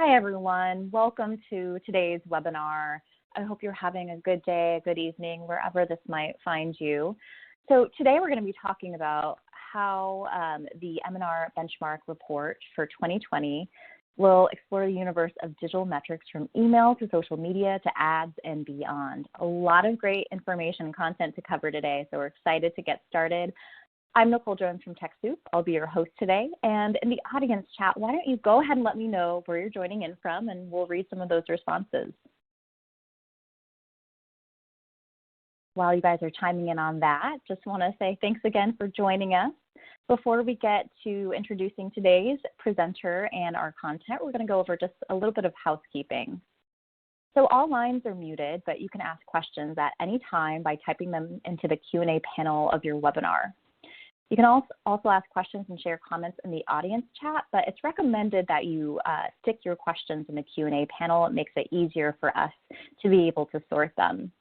Hi, everyone. Welcome to today's webinar. I hope you're having a good day, a good evening, wherever this might find you. So today we're going to be talking about how the M&R benchmark report for 2020 will explore the universe of digital metrics from email to social media to ads and beyond. A lot of great information and content to cover today, so we're excited to get started. I'm Nicole Jones from TechSoup. I'll be your host today. And in the audience chat, why don't you go ahead and let me know where you're joining in from, and we'll read some of those responses. While you guys are chiming in on that, just want to say thanks again for joining us. Before we get to introducing today's presenter and our content, we're going to go over just a little bit of housekeeping. So all lines are muted, but you can ask questions at any time by typing them into the Q&A panel of your webinar. You can also ask questions and share comments in the audience chat, but it's recommended that you stick your questions in the Q&A panel. It makes it easier for us to be able to sort them.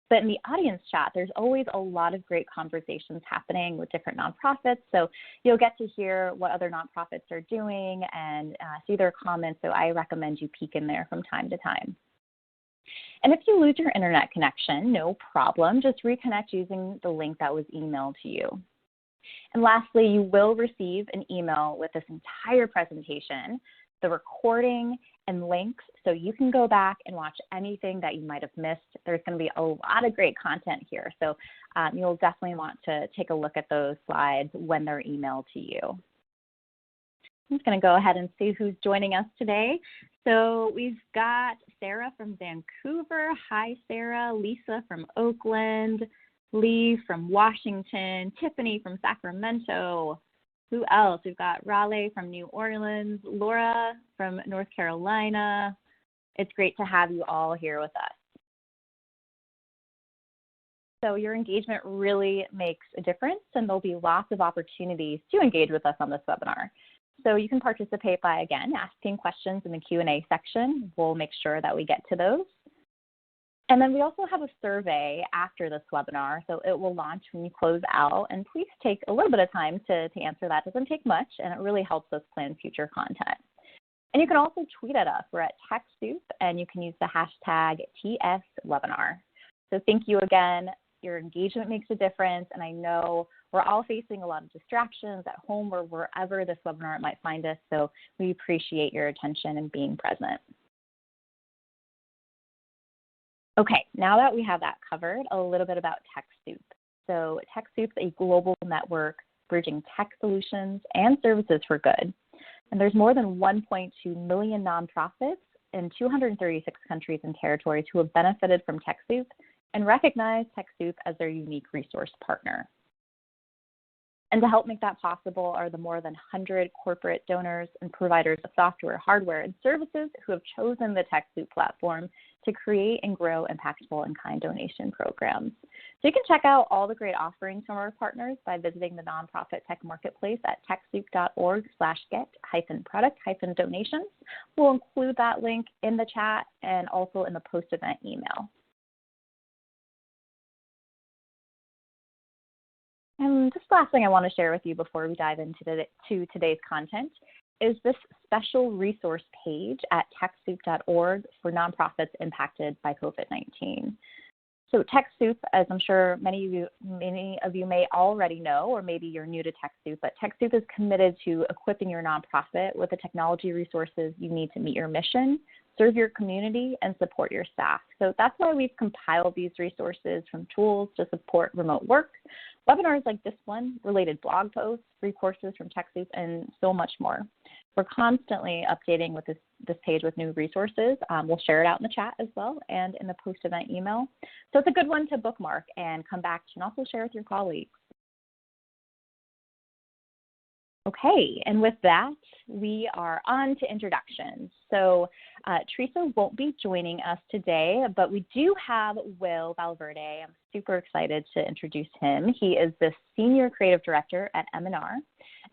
But in the audience chat, there's always a lot of great conversations happening with different nonprofits, so you'll get to hear what other nonprofits are doing and see their comments, so I recommend you peek in there from time to time. And if you lose your internet connection, no problem, just reconnect using the link that was emailed to you. And lastly, you will receive an email with this entire presentation, the recording and links, so you can go back and watch anything that you might have missed. There's going to be a lot of great content here, so you'll definitely want to take a look at those slides when they're emailed to you. I'm just going to go ahead and see who's joining us today. So we've got Sarah from Vancouver. Hi, Sarah. Lisa from Oakland. Lee from Washington, Tiffany from Sacramento. Who else? We've got Raleigh from New Orleans, Laura from North Carolina. It's great to have you all here with us. So your engagement really makes a difference, and there'll be lots of opportunities to engage with us on this webinar. So you can participate by, again, asking questions in the Q&A section. We'll make sure that we get to those. And then we also have a survey after this webinar, so it will launch when you close out. And please take a little bit of time to answer that. It doesn't take much, and it really helps us plan future content. And you can also tweet at us. We're at TechSoup, and you can use the hashtag TSWebinar. So thank you again. Your engagement makes a difference, and I know we're all facing a lot of distractions at home or wherever this webinar might find us, so we appreciate your attention and being present. Okay, now that we have that covered, a little bit about TechSoup. So TechSoup is a global network bridging tech solutions and services for good. And there's more than 1.2 million nonprofits in 236 countries and territories who have benefited from TechSoup and recognize TechSoup as their unique resource partner. And to help make that possible are the more than 100 corporate donors and providers of software, hardware, and services who have chosen the TechSoup platform to create and grow impactful and kind donation programs. So you can check out all the great offerings from our partners by visiting the nonprofit tech marketplace at TechSoup.org/get-product-donations. We'll include that link in the chat and also in the post-event email. And just last thing I want to share with you before we dive into today's content is this special resource page at TechSoup.org for nonprofits impacted by COVID-19. So TechSoup, as I'm sure many of you may already know, or maybe you're new to TechSoup, but TechSoup is committed to equipping your nonprofit with the technology resources you need to meet your mission, serve your community, and support your staff. So that's why we've compiled these resources, from tools to support remote work, webinars like this one, related blog posts, free courses from TechSoup, and so much more. We're constantly updating with this page with new resources. We'll share it out in the chat as well and in the post-event email. So it's a good one to bookmark and come back to, and also share with your colleagues. Okay, and with that, we are on to introductions. So Teresa won't be joining us today, but we do have Will Valverde. I'm super excited to introduce him. He is the Senior Creative Director at M&R,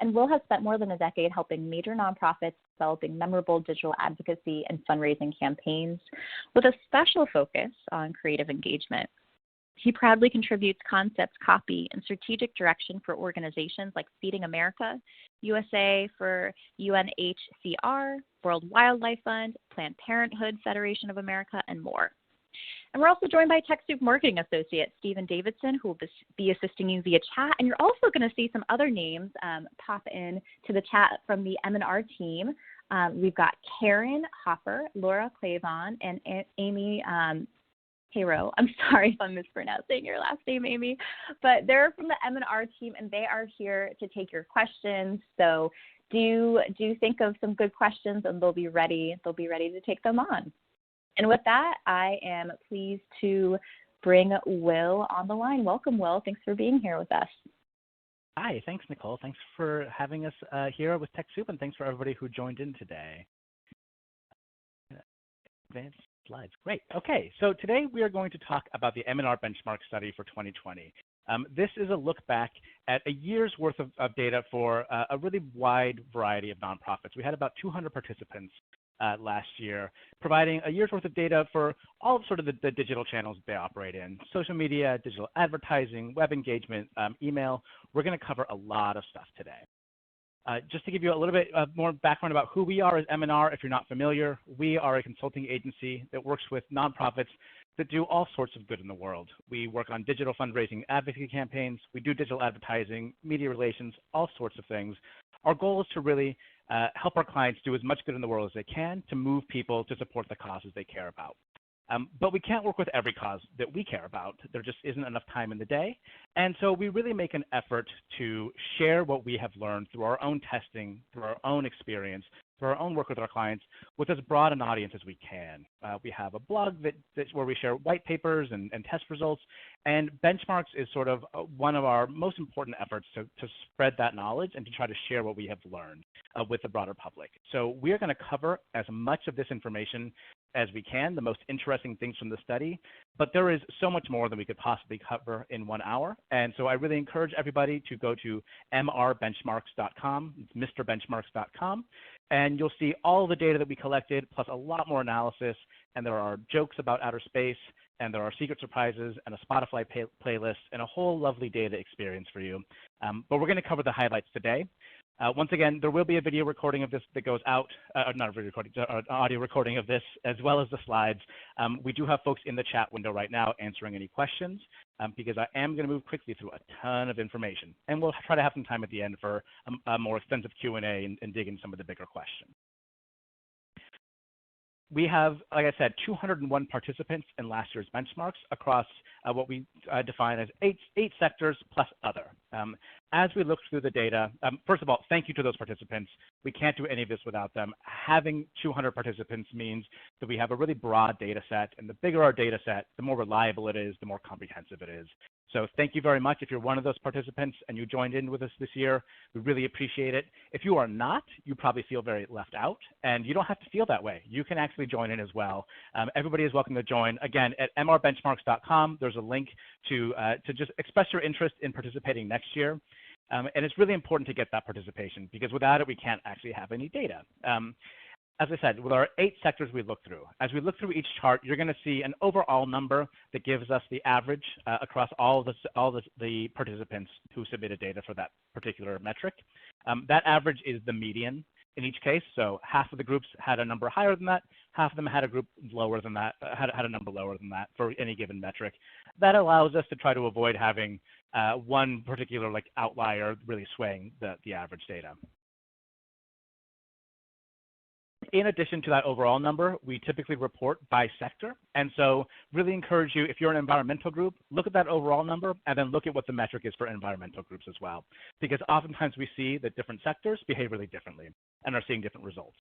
and Will has spent more than a decade helping major nonprofits developing memorable digital advocacy and fundraising campaigns with a special focus on creative engagement. He proudly contributes concepts, copy, and strategic direction for organizations like Feeding America, USA for UNHCR, World Wildlife Fund, Planned Parenthood Federation of America, and more. And we're also joined by TechSoup Marketing Associate Stephen Davidson, who will be assisting you via chat. And you're also going to see some other names pop in to the chat from the M&R team. We've got Karen Hopper, Laura Clavon, and Amy Hero. I'm sorry if I'm mispronouncing your last name, Amy, but they're from the M&R team, and they are here to take your questions. So do think of some good questions, and they'll be ready to take them on. And with that, I am pleased to bring Will on the line. Welcome, Will. Thanks for being here with us. Hi, thanks, Nicole. Thanks for having us here with TechSoup, and thanks for everybody who joined in today. Advanced slides. Great. Okay, so today we are going to talk about the M&R benchmark study for 2020. This is a look back at a year's worth of data for a really wide variety of nonprofits. We had about 200 participants last year, providing a year's worth of data for all of sort of the digital channels they operate in: social media, digital advertising, web engagement, email. We're going to cover a lot of stuff today. Just to give you a little bit more background about who we are as M&R, if you're not familiar, we are a consulting agency that works with nonprofits that do all sorts of good in the world. We work on digital fundraising advocacy campaigns, we do digital advertising, media relations, all sorts of things. Our goal is to really help our clients do as much good in the world as they can to move people to support the causes they care about. But we can't work with every cause that we care about. There just isn't enough time in the day. And so we really make an effort to share what we have learned through our own testing, through our own experience, through our own work with our clients, with as broad an audience as we can. We have a blog that's where we share white papers and test results. And benchmarks is sort of one of our most important efforts to spread that knowledge and to try to share what we have learned with the broader public. So we are going to cover as much of this information as we can, the most interesting things from the study, but there is so much more than we could possibly cover in 1 hour. And so I really encourage everybody to go to mrbenchmarks.com, it's mrbenchmarks.com, and you'll see all the data that we collected, plus a lot more analysis, and there are jokes about outer space, and there are secret surprises, and a Spotify playlist, and a whole lovely data experience for you. But we're going to cover the highlights today. Once again, there will be a video recording of this that goes out, not a video recording, an audio recording of this, as well as the slides. We do have folks in the chat window right now answering any questions, because I am going to move quickly through a ton of information. And we'll try to have some time at the end for a more extensive Q&A and dig into some of the bigger questions. We have, like I said, 201 participants in last year's benchmarks across what we define as eight sectors plus other. As we look through the data, first of all, thank you to those participants. We can't do any of this without them. Having 200 participants means that we have a really broad data set, and the bigger our data set, the more reliable it is, the more comprehensive it is. So thank you very much if you're one of those participants and you joined in with us this year. We really appreciate it. If you are not, you probably feel very left out, and you don't have to feel that way. You can actually join in as well. Everybody is welcome to join. Again, at mrbenchmarks.com, there's a link to just express your interest in participating next year. And it's really important to get that participation, because without it, we can't actually have any data. As I said, with our 8 sectors we look through, as we look through each chart, you're going to see an overall number that gives us the average across all the participants who submitted data for that particular metric. That average is the median in each case. So half of the groups had a number higher than that, half of them had a group lower than that, had a number lower than that for any given metric. That allows us to try to avoid having one particular outlier really swaying the average data. In addition to that overall number, we typically report by sector. And so really encourage you, if you're an environmental group, look at that overall number and then look at what the metric is for environmental groups as well. Because oftentimes we see that different sectors behave really differently and are seeing different results.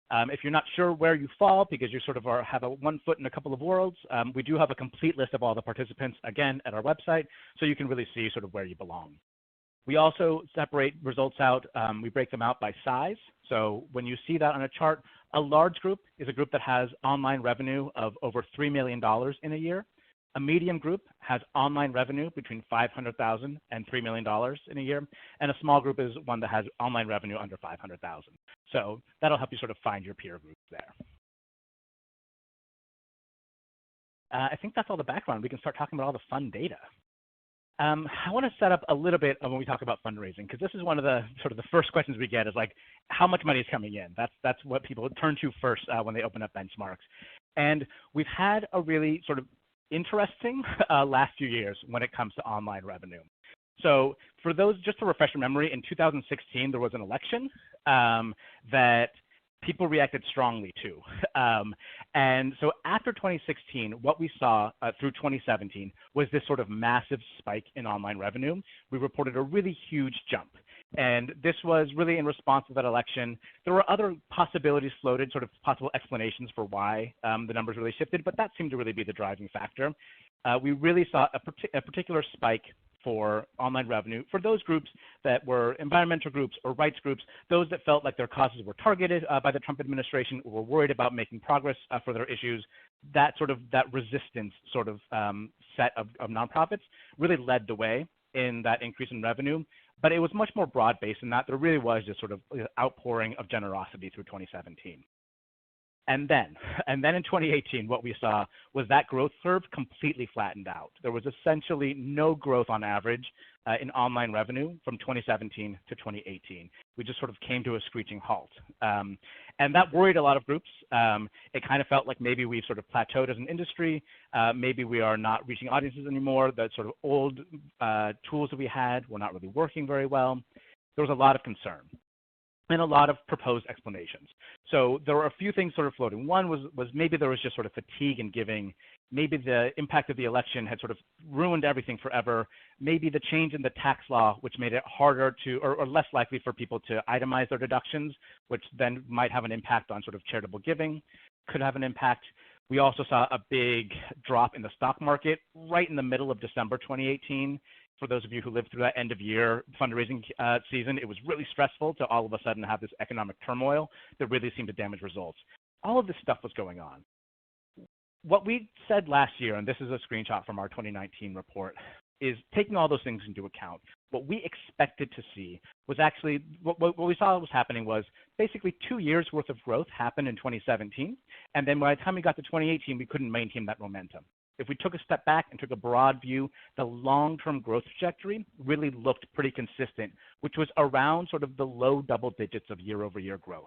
If you're not sure where you fall because you sort of have one foot in a couple of worlds, we do have a complete list of all the participants, again, at our website, so you can really see sort of where you belong. We also separate results out, we break them out by size. So when you see that on a chart, a large group is a group that has online revenue of over $3 million in a year. A medium group has online revenue between $500,000 and $3 million in a year. And a small group is one that has online revenue under $500,000. So that'll help you sort of find your peer groups there. I think that's all the background. We can start talking about all the fun data. I want to set up a little bit of when we talk about fundraising, because this is one of the sort of the first questions we get is like, how much money is coming in? That's what people turn to first when they open up benchmarks. And we've had a really sort of interesting last few years when it comes to online revenue. So for those, just to refresh your memory, in 2016, there was an election that people reacted strongly to. And so after 2016, what we saw through 2017 was this sort of massive spike in online revenue. We reported a really huge jump. And this was really in response to that election. There were other possibilities floated, sort of possible explanations for why the numbers really shifted, but that seemed to really be the driving factor. We really saw a particular spike for online revenue for those groups that were environmental groups or rights groups, those that felt like their causes were targeted by the Trump administration or were worried about making progress for their issues. That resistance sort of set of nonprofits really led the way in that increase in revenue. But it was much more broad-based than that. There really was just sort of outpouring of generosity through 2017. And then in 2018, what we saw was that growth curve completely flattened out. There was essentially no growth on average in online revenue from 2017 to 2018. We just sort of came to a screeching halt. And that worried a lot of groups. It kind of felt like maybe we've sort of plateaued as an industry. Maybe we are not reaching audiences anymore. The sort of old tools that we had were not really working very well. There was a lot of concern and a lot of proposed explanations. So there were a few things sort of floating. One was maybe there was just sort of fatigue in giving. Maybe the impact of the election had sort of ruined everything forever. Maybe the change in the tax law, which made it harder to, or less likely for people to itemize their deductions, which then might have an impact on sort of charitable giving, could have an impact. We also saw a big drop in the stock market right in the middle of December 2018. For those of you who lived through that end of year fundraising season, it was really stressful to all of a sudden have this economic turmoil that really seemed to damage results. All of this stuff was going on. What we said last year, and this is a screenshot from our 2019 report, is taking all those things into account. What we expected to see was actually, what we saw was happening was basically 2 years worth of growth happened in 2017. And then by the time we got to 2018, we couldn't maintain that momentum. If we took a step back and took a broad view, the long-term growth trajectory really looked pretty consistent, which was around sort of the low double digits of year-over-year growth.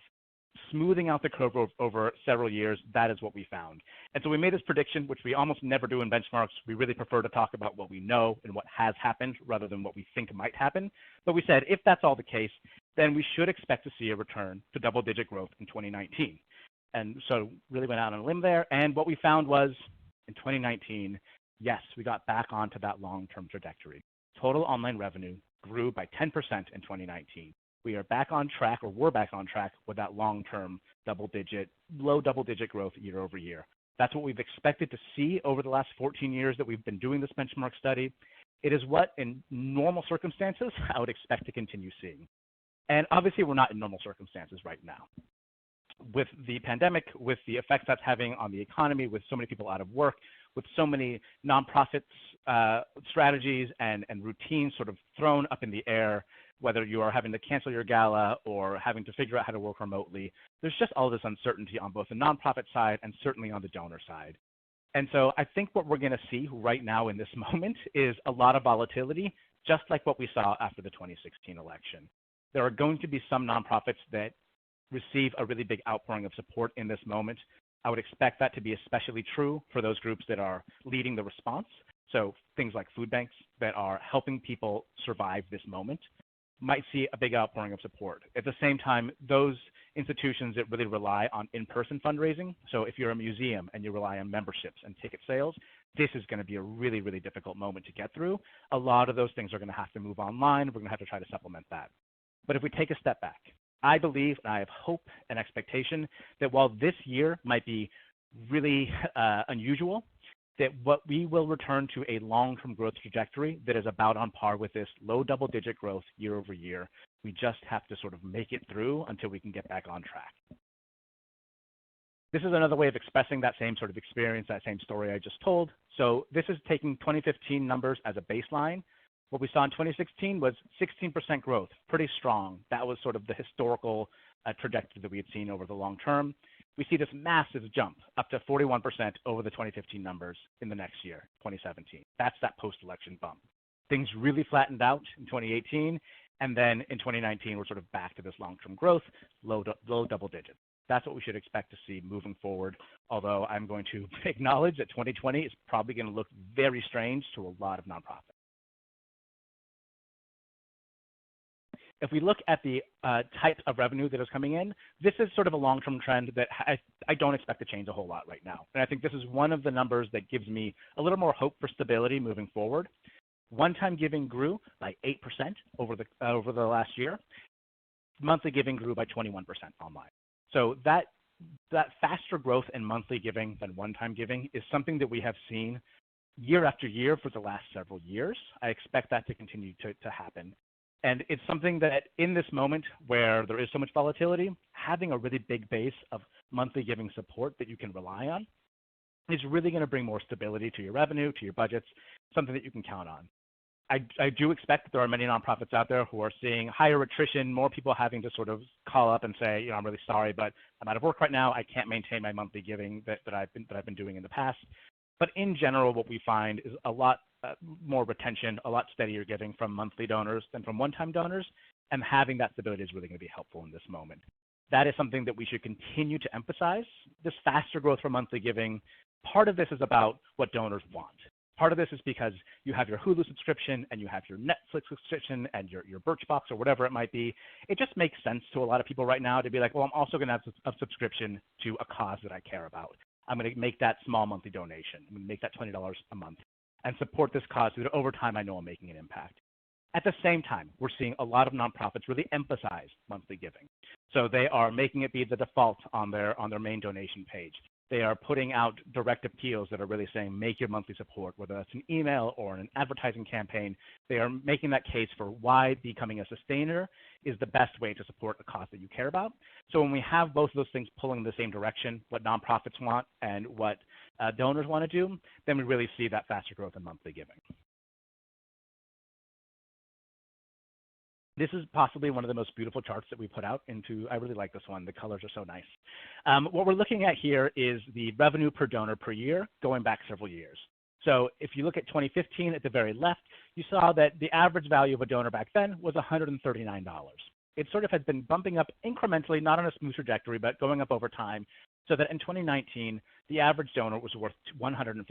Smoothing out the curve over several years, that is what we found. And so we made this prediction, which we almost never do in benchmarks. We really prefer to talk about what we know and what has happened rather than what we think might happen. But we said, if that's all the case, then we should expect to see a return to double-digit growth in 2019. And so really went out on a limb there. And what we found was, in 2019, yes, we got back onto that long-term trajectory. Total online revenue grew by 10% in 2019. We are back on track, or we're back on track with that long-term low double-digit growth year over year. That's what we've expected to see over the last 14 years that we've been doing this benchmark study. It is what, in normal circumstances, I would expect to continue seeing. And obviously, we're not in normal circumstances right now. With the pandemic, with the effects that's having on the economy, with so many people out of work, with so many nonprofits, strategies and routines sort of thrown up in the air, whether you are having to cancel your gala or having to figure out how to work remotely, there's just all this uncertainty on both the nonprofit side and certainly on the donor side. And so I think what we're going to see right now in this moment is a lot of volatility, just like what we saw after the 2016 election. There are going to be some nonprofits that receive a really big outpouring of support in this moment. I would expect that to be especially true for those groups that are leading the response. So things like food banks that are helping people survive this moment might see a big outpouring of support. At the same time, those institutions that really rely on in-person fundraising, so if you're a museum and you rely on memberships and ticket sales, this is going to be a really, really difficult moment to get through. A lot of those things are going to have to move online. We're going to have to try to supplement that. But if we take a step back, I believe, and I have hope and expectation that while this year might be really unusual, that what we will return to a long-term growth trajectory that is about on par with this low double-digit growth year over year. We just have to sort of make it through until we can get back on track. This is another way of expressing that same sort of experience, that same story I just told. So this is taking 2015 numbers as a baseline. What we saw in 2016 was 16% growth, pretty strong. That was sort of the historical trajectory that we had seen over the long term. we see this massive jump up to 41% over the 2015 numbers in the next year, 2017. That's that post-election bump. Things really flattened out in 2018, and then in 2019, we're sort of back to this long-term growth, low double digits. That's what we should expect to see moving forward, although I'm going to acknowledge that 2020 is probably going to look very strange to a lot of nonprofits. If we look at the type of revenue that is coming in, this is sort of a long-term trend that I don't expect to change a whole lot right now. And I think this is one of the numbers that gives me a little more hope for stability moving forward. One-time giving grew by 8% over the last year. Monthly giving grew by 21% online. So that faster growth in monthly giving than one-time giving is something that we have seen year after year for the last several years. I expect that to continue to happen. And it's something that in this moment where there is so much volatility, having a really big base of monthly giving support that you can rely on is really going to bring more stability to your revenue, to your budgets, something that you can count on. I do expect that there are many nonprofits out there who are seeing higher attrition, more people having to sort of call up and say, you know, I'm really sorry, but I'm out of work right now. I can't maintain my monthly giving that I've been doing in the past. But in general, what we find is a lot more retention, a lot steadier giving from monthly donors than from one-time donors, and having that stability is really going to be helpful in this moment. That is something that we should continue to emphasize. This faster growth for monthly giving, part of this is about what donors want. Part of this is because you have your Hulu subscription and you have your Netflix subscription and your Birchbox or whatever it might be. It just makes sense to a lot of people right now to be like, well, I'm also going to have a subscription to a cause that I care about. I'm going to make that small monthly donation. I'm going to make that $20 a month and support this cause so that over time I know I'm making an impact. At the same time, we're seeing a lot of nonprofits really emphasize monthly giving. So they are making it be the default on their main donation page. They are putting out direct appeals that are really saying, make your monthly support, whether that's an email or an advertising campaign. They are making that case for why becoming a sustainer is the best way to support a cause that you care about. So when we have both of those things pulling in the same direction, what nonprofits want and what donors want to do, then we really see that faster growth in monthly giving. This is possibly one of the most beautiful charts that we put out into. I really like this one. The colors are so nice. What we're looking at here is the revenue per donor per year going back several years. So if you look at 2015 at the very left, you saw that the average value of a donor back then was $139. It sort of has been bumping up incrementally, not on a smooth trajectory, but going up over time, so that in 2019, the average donor was worth $150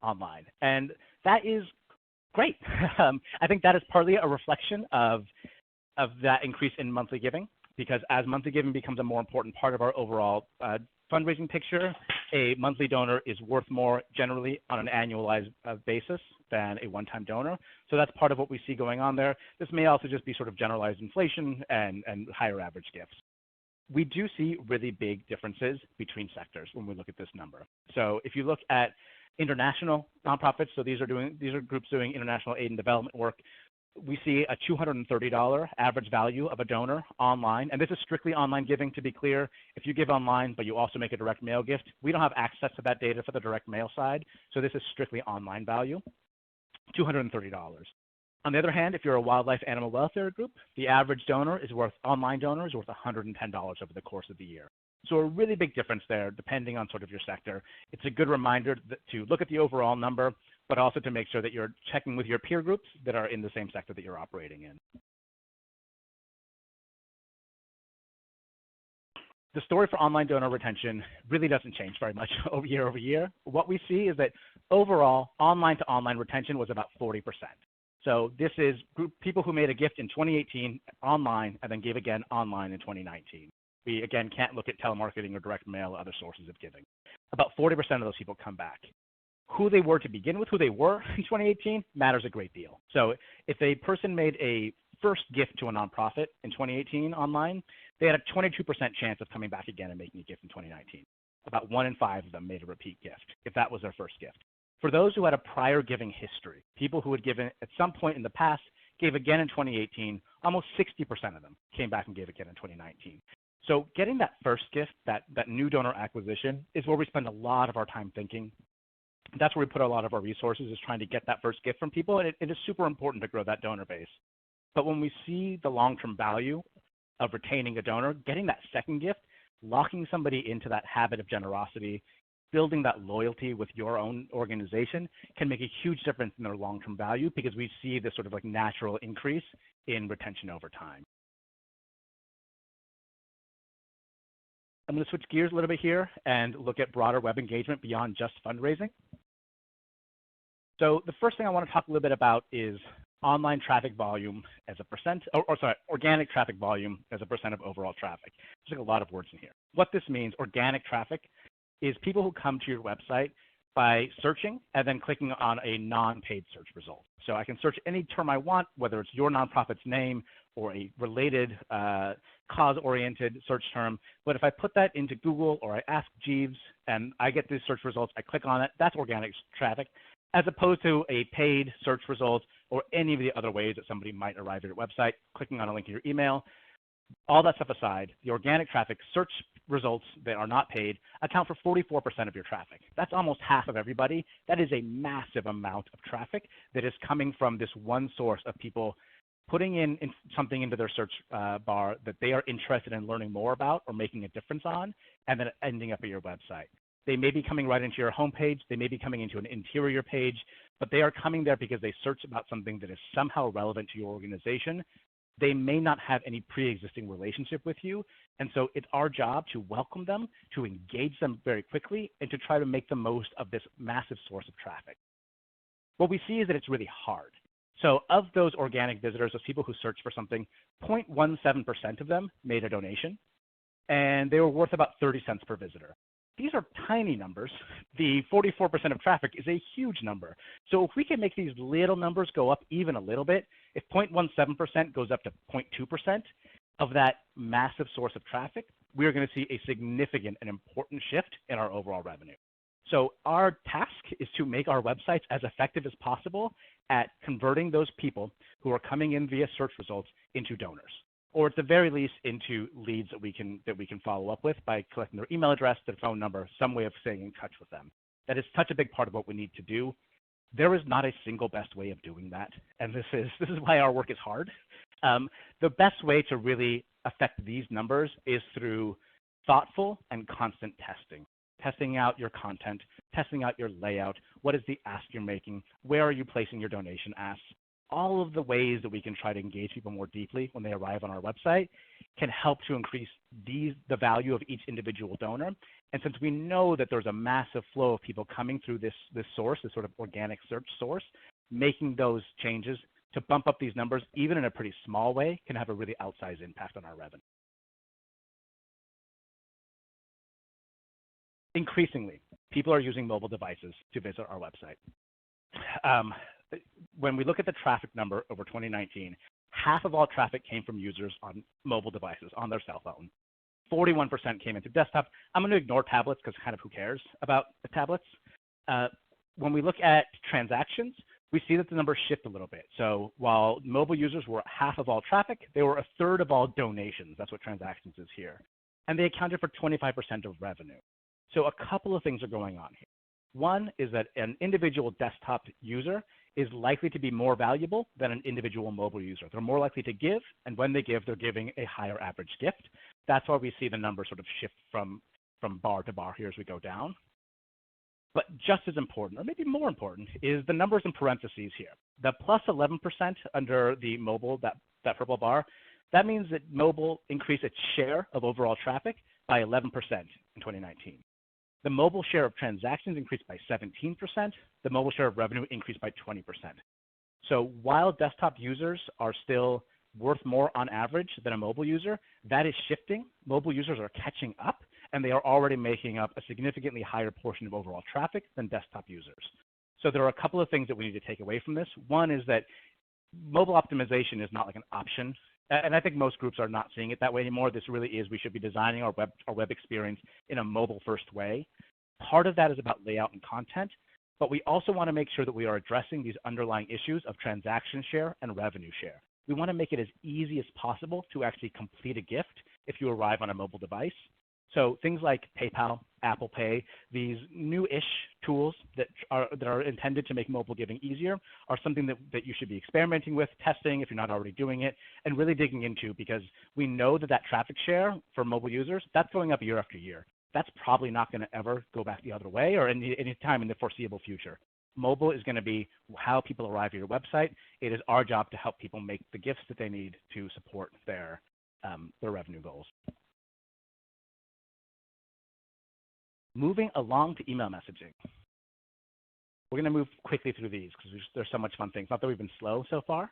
online. And that is great. I think that is partly a reflection of that increase in monthly giving, because as monthly giving becomes a more important part of our overall fundraising picture, a monthly donor is worth more generally on an annualized basis than a one-time donor. So that's part of what we see going on there. This may also just be sort of generalized inflation and higher average gifts. We do see really big differences between sectors when we look at this number. So if you look at international nonprofits, so these are groups doing international aid and development work, we see a $230 average value of a donor online. And this is strictly online giving, to be clear. If you give online, but you also make a direct mail gift, we don't have access to that data for the direct mail side. So this is strictly online value, $230. On the other hand, if you're a wildlife animal welfare group, the average online donor is worth $110 over the course of the year. So a really big difference there, depending on sort of your sector. It's a good reminder to look at the overall number, but also to make sure that you're checking with your peer groups that are in the same sector that you're operating in. The story for online donor retention really doesn't change very much year over year. What we see is that overall, online to online retention was about 40%. So this is people who made a gift in 2018 online and then gave again online in 2019. We, again, can't look at telemarketing or direct mail or other sources of giving. About 40% of those people come back. Who they were to begin with, who they were in 2018, matters a great deal. So if a person made a first gift to a nonprofit in 2018 online, they had a 22% chance of coming back again and making a gift in 2019. About 1 in 5 of them made a repeat gift, if that was their first gift. For those who had a prior giving history, people who had given at some point in the past, gave again in 2018, almost 60% of them came back and gave again in 2019. So getting that first gift, that new donor acquisition, is where we spend a lot of our time thinking. That's where we put a lot of our resources, is trying to get that first gift from people, and it is super important to grow that donor base. But when we see the long-term value of retaining a donor, getting that second gift locking somebody into that habit of generosity, building that loyalty with your own organization can make a huge difference in their long-term value because we see this sort of like natural increase in retention over time. I'm going to switch gears a little bit here and look at broader web engagement beyond just fundraising. So the first thing I want to talk a little bit about is online traffic volume as a percent, organic traffic volume as a percent of overall traffic. There's like a lot of words in here. What this means, organic traffic, is people who come to your website by searching and then clicking on a non-paid search result. So I can search any term I want, whether it's your nonprofit's name or a related cause-oriented search term. But if I put that into Google or I ask Jeeves and I get these search results, I click on it, that's organic traffic, as opposed to a paid search result or any of the other ways that somebody might arrive at your website, clicking on a link to your email. All that stuff aside, the organic traffic search results that are not paid account for 44% of your traffic. That's almost half of everybody. That is a massive amount of traffic that is coming from this one source of people putting in something into their search bar that they are interested in learning more about or making a difference on, and then ending up at your website. They may be coming right into your homepage. They may be coming into an interior page, but they are coming there because they search about something that is somehow relevant to your organization. They may not have any pre-existing relationship with you, and so it's our job to welcome them, to engage them very quickly, and to try to make the most of this massive source of traffic. What we see is that it's really hard. So of those organic visitors, those people who search for something, 0.17% of them made a donation, and they were worth about 30 cents per visitor. These are tiny numbers. The 44% of traffic is a huge number. So if we can make these little numbers go up even a little bit, if 0.17% goes up to 0.2% of that massive source of traffic, we are going to see a significant and important shift in our overall revenue. So our task is to make our websites as effective as possible at converting those people who are coming in via search results into donors, or at the very least into leads that we can follow up with by collecting their email address, their phone number, some way of staying in touch with them. That is such a big part of what we need to do. There is not a single best way of doing that, and this is why our work is hard. The best way to really affect these numbers is through thoughtful and constant testing. Testing out your content, testing out your layout, what is the ask you're making, where are you placing your donation asks. All of the ways that we can try to engage people more deeply when they arrive on our website can help to increase the value of each individual donor. And since we know that there's a massive flow of people coming through this source, this sort of organic search source, making those changes to bump up these numbers, even in a pretty small way, can have a really outsized impact on our revenue. Increasingly, people are using mobile devices to visit our website. When we look at the traffic number over 2019, half of all traffic came from users on mobile devices, on their cell phone. 41% came into desktop. I'm going to ignore tablets because kind of who cares about the tablets. When we look at transactions, we see that the numbers shift a little bit. So while mobile users were half of all traffic, they were a third of all donations. That's what transactions is here. And they accounted for 25% of revenue. So a couple of things are going on here. One is that an individual desktop user is likely to be more valuable than an individual mobile user. They're more likely to give, and when they give, they're giving a higher average gift. That's why we see the numbers sort of shift from bar to bar here as we go down. But just as important, or maybe more important, is the numbers in parentheses here. The plus 11% under the mobile, that purple bar, that means that mobile increased its share of overall traffic by 11% in 2019. The mobile share of transactions increased by 17%. The mobile share of revenue increased by 20%. So while desktop users are still worth more on average than a mobile user, that is shifting. Mobile users are catching up, and they are already making up a significantly higher portion of overall traffic than desktop users. So there are a couple of things that we need to take away from this. One is that mobile optimization is not like an option. And I think most groups are not seeing it that way anymore. This really is, we should be designing our web experience in a mobile-first way. Part of that is about layout and content, but we also want to make sure that we are addressing these underlying issues of transaction share and revenue share. We want to make it as easy as possible to actually complete a gift if you arrive on a mobile device. So things like PayPal, Apple Pay, these new-ish tools that are intended to make mobile giving easier are something that you should be experimenting with, testing if you're not already doing it, and really digging into, because we know that traffic share for mobile users, that's going up year after year. That's probably not going to ever go back the other way or any time in the foreseeable future. Mobile is going to be how people arrive at your website. It is our job to help people make the gifts that they need to support their revenue goals. Moving along to email messaging. We're going to move quickly through these because there's so much fun things. Not that we've been slow so far.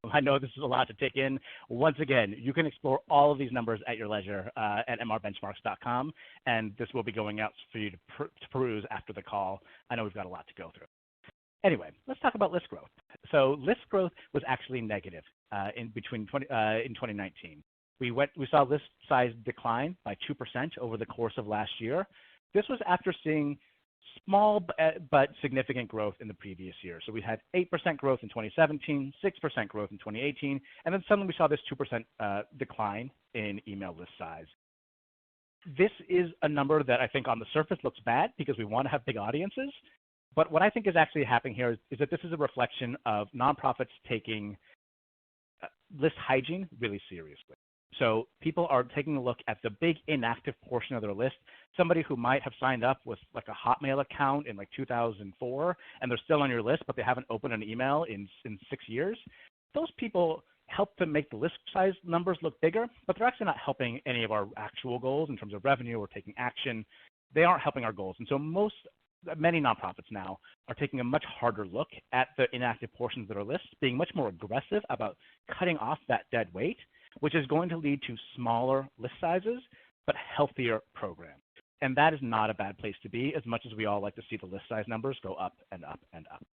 I know this is a lot to take in. Once again, you can explore all of these numbers at your leisure at mrbenchmarks.com, and this will be going out for you to peruse after the call. I know we've got a lot to go through. Anyway, let's talk about list growth. So list growth was actually negative in 2019. We saw list size decline by 2% over the course of last year. This was after seeing small but significant growth in the previous year. So we had 8% growth in 2017, 6% growth in 2018, and then suddenly we saw this 2% decline in email list size. This is a number that I think on the surface looks bad because we want to have big audiences, but what I think is actually happening here is that this is a reflection of nonprofits taking list hygiene really seriously. So people are taking a look at the big inactive portion of their list, somebody who might have signed up with like a Hotmail account in like 2004, and they're still on your list, but they haven't opened an email in 6 years. Those people help to make the list size numbers look bigger, but they're actually not helping any of our actual goals in terms of revenue or taking action. They aren't helping our goals. And so many nonprofits now are taking a much harder look at the inactive portions of their lists, being much more aggressive about cutting off that dead weight, which is going to lead to smaller list sizes, but healthier programs. And that is not a bad place to be, as much as we all like to see the list size numbers go up and up and up.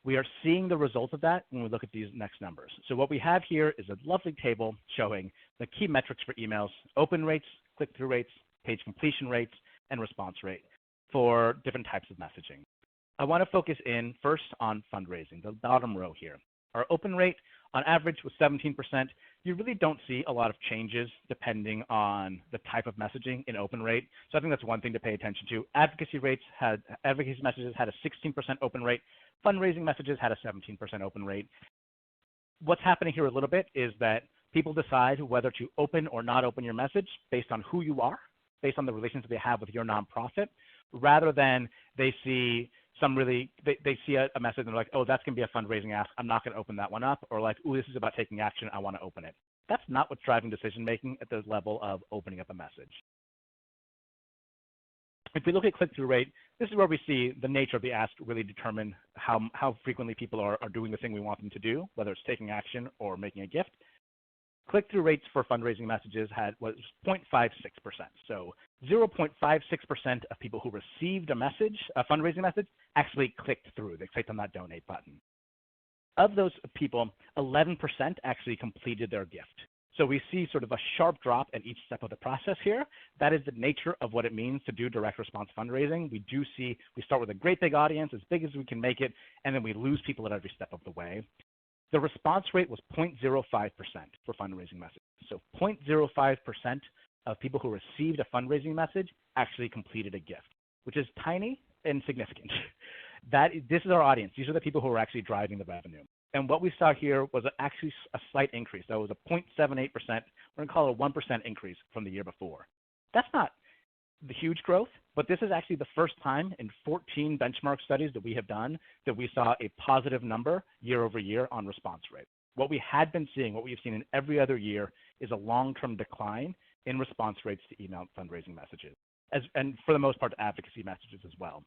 We are seeing the results of that when we look at these next numbers. So what we have here is a lovely table showing the key metrics for emails: open rates, click-through rates, page completion rates, and response rate for different types of messaging. I want to focus in first on fundraising, the bottom row here. Our open rate on average was 17%. You really don't see a lot of changes depending on the type of messaging in open rate. So I think that's one thing to pay attention to. Advocacy messages had a 16% open rate. Fundraising messages had a 17% open rate. What's happening here a little bit is that people decide whether to open or not open your message based on who you are, based on the relationship they have with your nonprofit, rather than they see they see a message and they're like, oh, that's going to be a fundraising ask, I'm not going to open that one up, or like, oh, this is about taking action, I want to open it. That's not what's driving decision-making at the level of opening up a message. If we look at click-through rate, this is where we see the nature of the ask really determine how frequently people are doing the thing we want them to do, whether it's taking action or making a gift. Click-through rates for fundraising messages was 0.56%. So 0.56% of people who received a fundraising message, actually clicked through. They clicked on that donate button. Of those people, 11% actually completed their gift. So we see sort of a sharp drop at each step of the process here. That is the nature of what it means to do direct response fundraising. We start with a great big audience, as big as we can make it, and then we lose people at every step of the way. The response rate was 0.05% for fundraising messages. So 0.05% of people who received a fundraising message actually completed a gift, which is tiny and significant. This is our audience. These are the people who are actually driving the revenue. And what we saw here was actually a slight increase. That was a 0.78%. We're going to call it a 1% increase from the year before. That's not the huge growth, but this is actually the first time in 14 benchmark studies that we have done that we saw a positive number year over year on response rate. What we had been seeing, what we've seen in every other year, is a long-term decline in response rates to email fundraising messages, and for the most part, advocacy messages as well.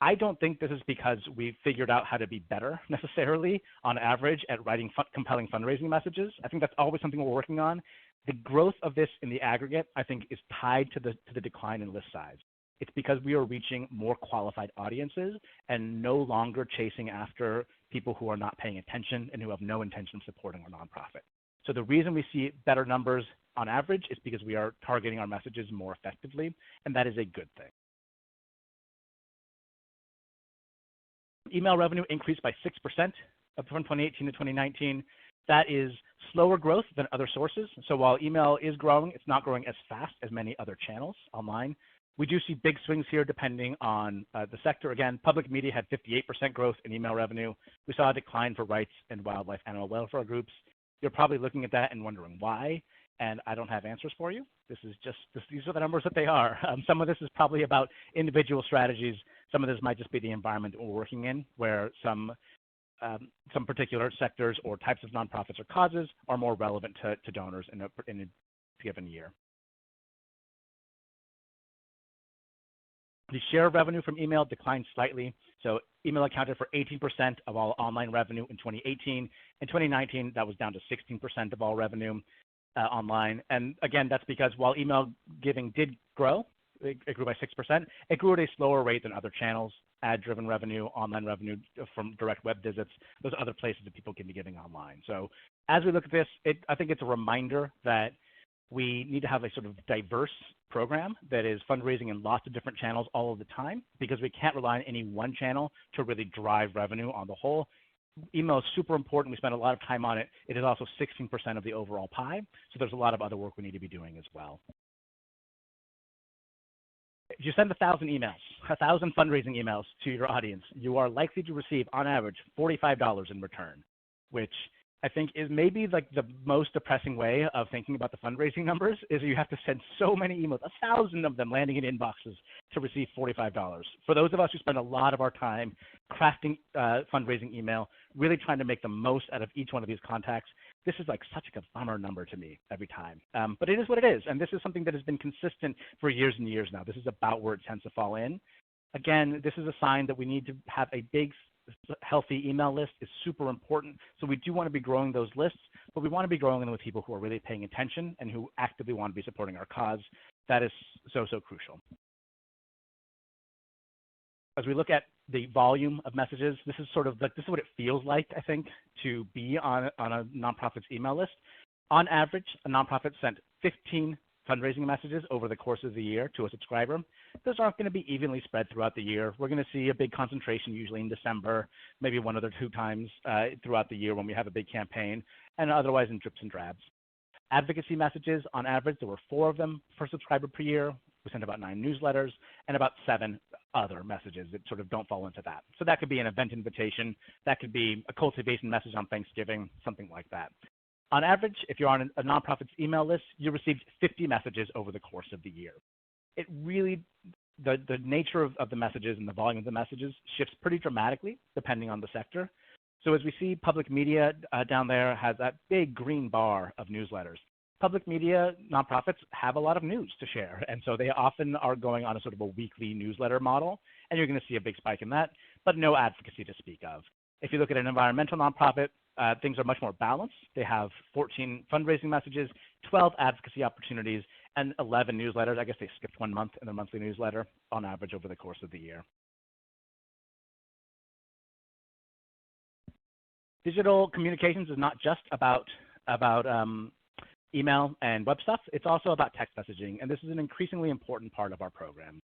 I don't think this is because we've figured out how to be better necessarily on average at writing compelling fundraising messages. I think that's always something we're working on. The growth of this in the aggregate, I think, is tied to the decline in list size. It's because we are reaching more qualified audiences and no longer chasing after people who are not paying attention and who have no intention of supporting our nonprofit. So the reason we see better numbers on average is because we are targeting our messages more effectively, and that is a good thing. Email revenue increased by 6% from 2018 to 2019. That is Slower growth than other sources. So while email is growing, it's not growing as fast as many other channels online. We do see big swings here depending on the sector. Again, public media had 58% growth in email revenue. We saw a decline for rights and wildlife animal welfare groups. You're probably looking at that and wondering why, and I don't have answers for you. These are the numbers that they are. Some of this is probably about individual strategies. Some of this might just be the environment that we're working in, where some particular sectors or types of nonprofits or causes are more relevant to donors in a given year. The share of revenue from email declined slightly. So email accounted for 18% of all online revenue in 2018. In 2019, that was down to 16% of all revenue online. And again, that's because while email giving did grow, it grew by 6%, it grew at a slower rate than other channels, ad-driven revenue, online revenue from direct web visits, those other places that people can be giving online. So as we look at this, I think it's a reminder that we need to have a sort of diverse program that is fundraising in lots of different channels all of the time, because we can't rely on any one channel to really drive revenue on the whole. Email is super important. We spend a lot of time on it. It is also 16% of the overall pie. So there's a lot of other work we need to be doing as well. If you send 1,000 emails, 1,000 fundraising emails to your audience, you are likely to receive, on average, $45 in return, which I think is maybe like the most depressing way of thinking about the fundraising numbers, is you have to send so many emails, 1,000 of them landing in inboxes to receive $45. For those of us who spend a lot of our time crafting fundraising email, really trying to make the most out of each one of these contacts, this is like such a bummer number to me every time. But it is what it is, and this is something that has been consistent for years and years now. This is about where it tends to fall in. Again, this is a sign that we need to have a big, healthy email list is super important. So we do want to be growing those lists, but we want to be growing them with people who are really paying attention and who actively want to be supporting our cause. That is so crucial. As we look at the volume of messages, this is sort of like, this is what it feels like, I think, to be on a nonprofit's email list. On average, a nonprofit sent 15 fundraising messages over the course of the year to a subscriber. Those aren't going to be evenly spread throughout the year. We're going to see a big concentration usually in December, maybe one or two times throughout the year when we have a big campaign, and otherwise in drips and drabs. Advocacy messages, on average, there were 4 of them per subscriber per year. We sent about 9 newsletters and about 7 other messages that sort of don't fall into that. So that could be an event invitation. That could be a cultivation message on Thanksgiving, something like that. On average, if you're on a nonprofit's email list, you received 50 messages over the course of the year. It really, the nature of the messages and the volume of the messages shifts pretty dramatically depending on the sector. So as we see, public media down there has that big green bar of newsletters. Public media nonprofits have a lot of news to share, and so they often are going on a sort of a weekly newsletter model, and you're going to see a big spike in that, but no advocacy to speak of. If you look at an environmental nonprofit, things are much more balanced. They have 14 fundraising messages, 12 advocacy opportunities, and 11 newsletters. I guess they skipped 1 month in their monthly newsletter on average over the course of the year. Digital communications is not just about email and web stuff. It's also about text messaging, and this is an increasingly important part of our program.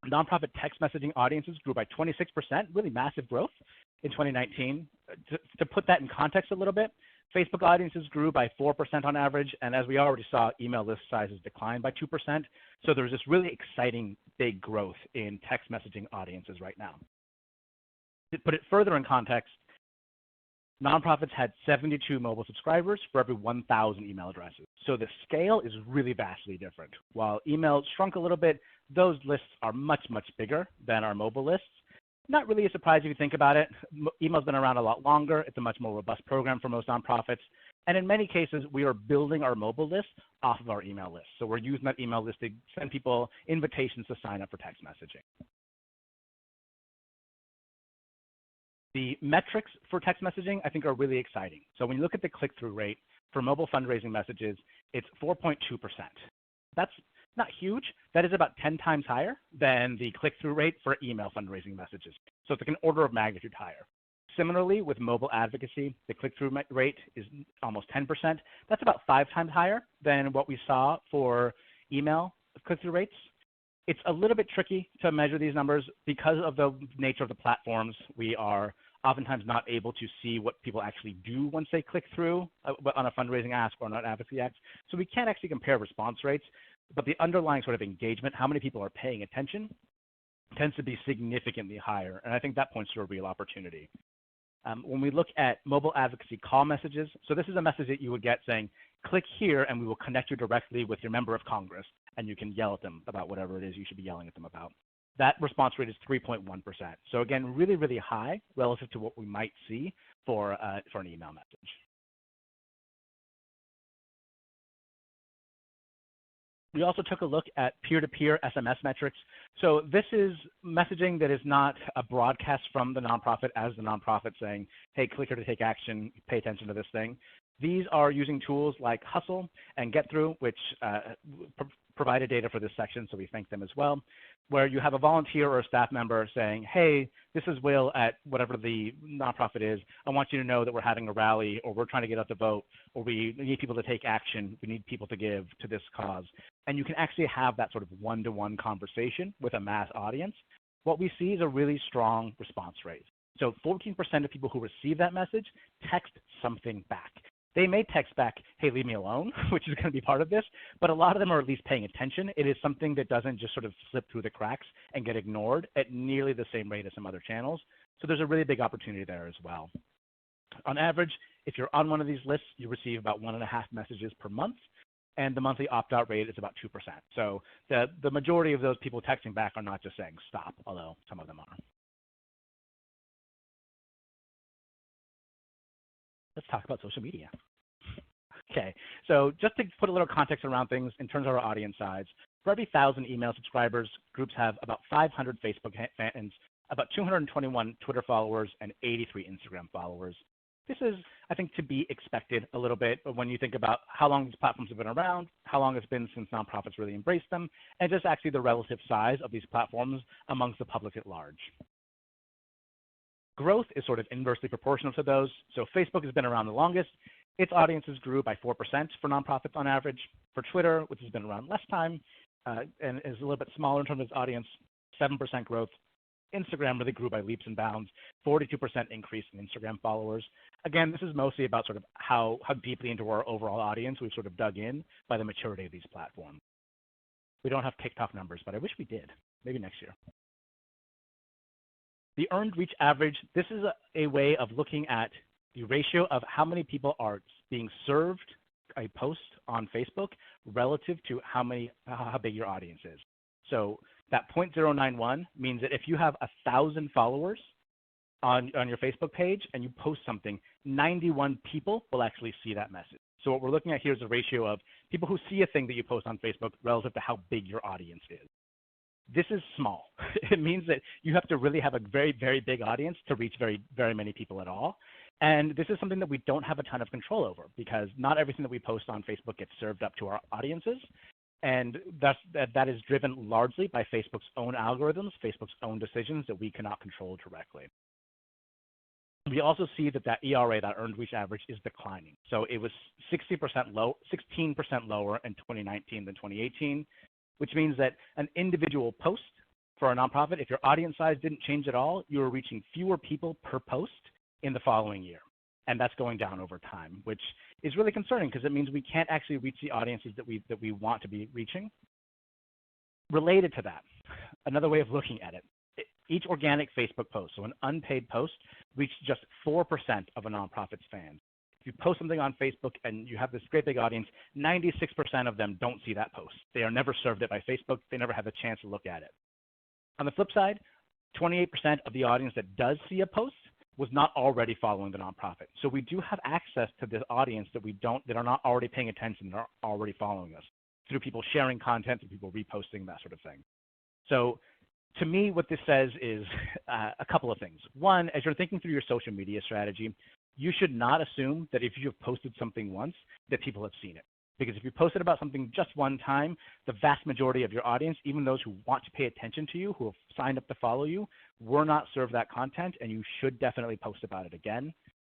Nonprofit text messaging audiences grew by 26%, really massive growth in 2019. To put that in context a little bit, Facebook audiences grew by 4% on average, and as we already saw, email list sizes declined by 2%. So there's this really exciting big growth in text messaging audiences right now. To put it further in context, nonprofits had 72 mobile subscribers for every 1,000 email addresses. So the scale is really vastly different. While email shrunk a little bit, those lists are much bigger than our mobile lists. Not really a surprise if you think about it. Email's been around a lot longer. It's a much more robust program for most nonprofits. And in many cases, we are building our mobile list off of our email list. So we're using that email list to send people invitations to sign up for text messaging. The metrics for text messaging, I think, are really exciting. So when you look at the click-through rate for mobile fundraising messages, it's 4.2%. That's not huge. That is about 10 times higher than the click-through rate for email fundraising messages. So it's like an order of magnitude higher. Similarly, with mobile advocacy, the click-through rate is almost 10%. That's about 5 times higher than what we saw for email click-through rates. It's a little bit tricky to measure these numbers because of the nature of the platforms we are oftentimes not able to see what people actually do once they click through on a fundraising ask or on an advocacy ask. So we can't actually compare response rates, but the underlying sort of engagement, how many people are paying attention, tends to be significantly higher. And I think that points to a real opportunity. When we look at mobile advocacy call messages, so this is a message that you would get saying, click here and we will connect you directly with your member of Congress, and you can yell at them about whatever it is you should be yelling at them about. That response rate is 3.1%. So again, really, really high relative to what we might see for an email message. We also took a look at peer-to-peer SMS metrics. So this is messaging that is not a broadcast from the nonprofit as the nonprofit saying, hey, click here to take action, pay attention to this thing. These are using tools like Hustle and Get Through, which provided data for this section, so we thank them as well, where you have a volunteer or a staff member saying, hey, this is Will at whatever the nonprofit is. I want you to know that we're having a rally, or we're trying to get out the vote, or we need people to take action. We need people to give to this cause. And you can actually have that sort of one-to-one conversation with a mass audience. What we see is a really strong response rate. So 14% of people who receive that message text something back. They may text back, hey, leave me alone, which is going to be part of this, but a lot of them are at least paying attention. It is something that doesn't just sort of slip through the cracks and get ignored at nearly the same rate as some other channels. So there's a really big opportunity there as well. On average, if you're on one of these lists, you receive about 1.5 messages per month, and the monthly opt-out rate is about 2%. So the majority of those people texting back are not just saying stop, although some of them are. Let's talk about social media. Okay, so just to put a little context around things in terms of our audience size, for every 1,000 email subscribers, groups have about 500 Facebook fans, about 221 Twitter followers, and 83 Instagram followers. This is, I think, to be expected a little bit when you think about how long these platforms have been around, how long it's been since nonprofits really embraced them, and just actually the relative size of these platforms amongst the public at large. Growth is sort of inversely proportional to those. So Facebook has been around the longest. Its audiences grew by 4% for nonprofits on average. For Twitter, which has been around less time and is a little bit smaller in terms of its audience, 7% growth. Instagram really grew by leaps and bounds, 42% increase in Instagram followers. Again, this is mostly about sort of how deeply into our overall audience we've sort of dug in by the maturity of these platforms. We don't have TikTok numbers, but I wish we did. Maybe next year. The earned reach average, this is a way of looking at the ratio of how many people are being served a post on Facebook relative to how big your audience is. So that 0.091 means that if you have 1,000 followers on your Facebook page and you post something, 91 people will actually see that message. So what we're looking at here is a ratio of people who see a thing that you post on Facebook relative to how big your audience is. This is small. It means that you have to really have a very, very big audience to reach very, very many people at all. And this is something that we don't have a ton of control over because not everything that we post on Facebook gets served up to our audiences. And that is driven largely by Facebook's own algorithms, Facebook's own decisions that we cannot control directly. We also see that ERA, that earned reach average, is declining. So it was 16% lower in 2019 than 2018. Which means that an individual post for a nonprofit, if your audience size didn't change at all, you were reaching fewer people per post in the following year. And that's going down over time, which is really concerning because it means we can't actually reach the audiences that we want to be reaching. Related to that, another way of looking at it, each organic Facebook post, so an unpaid post, reached just 4% of a nonprofit's fans. If you post something on Facebook and you have this great big audience, 96% of them don't see that post. They are never served it by Facebook. They never have a chance to look at it. On the flip side, 28% of the audience that does see a post was not already following the nonprofit. So we do have access to this audience that are not already paying attention, that are already following us through people sharing content, through people reposting, that sort of thing. So to me, what this says is a couple of things. One, as you're thinking through your social media strategy, you should not assume that if you have posted something once, that people have seen it. Because if you posted about something just one time, the vast majority of your audience, even those who want to pay attention to you, who have signed up to follow you, were not served that content, and you should definitely post about it again.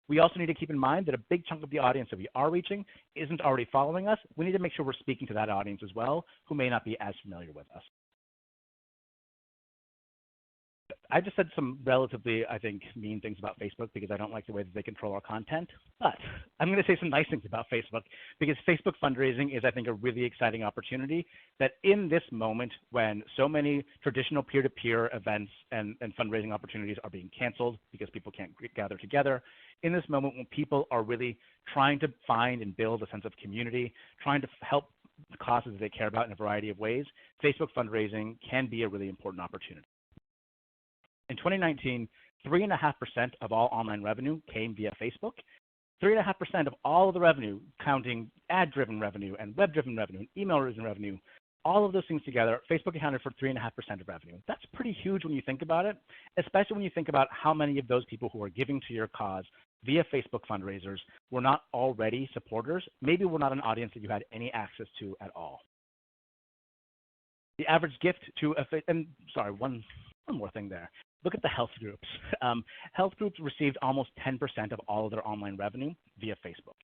We also need to keep in mind that a big chunk of the audience that we are reaching isn't already following us. We need to make sure we're speaking to that audience as well, who may not be as familiar with us. I just said some relatively, I think, mean things about Facebook because I don't like the way that they control our content. But I'm going to say some nice things about Facebook because Facebook fundraising is, I think, a really exciting opportunity that in this moment when so many traditional peer-to-peer events and fundraising opportunities are being canceled because people can't gather together, in this moment when people are really trying to find and build a sense of community, trying to help the causes they care about in a variety of ways, Facebook fundraising can be a really important opportunity. In 2019, 3.5% of all online revenue came via Facebook. 3.5% of all of the revenue, counting ad-driven revenue and web-driven revenue and email-driven revenue, all of those things together, Facebook accounted for 3.5% of revenue. That's pretty huge when you think about it, especially when you think about how many of those people who are giving to your cause via Facebook fundraisers were not already supporters, maybe were not an audience that you had any access to at all. The average gift to one more thing there. Look at the health groups. Health groups received almost 10% of all of their online revenue via Facebook.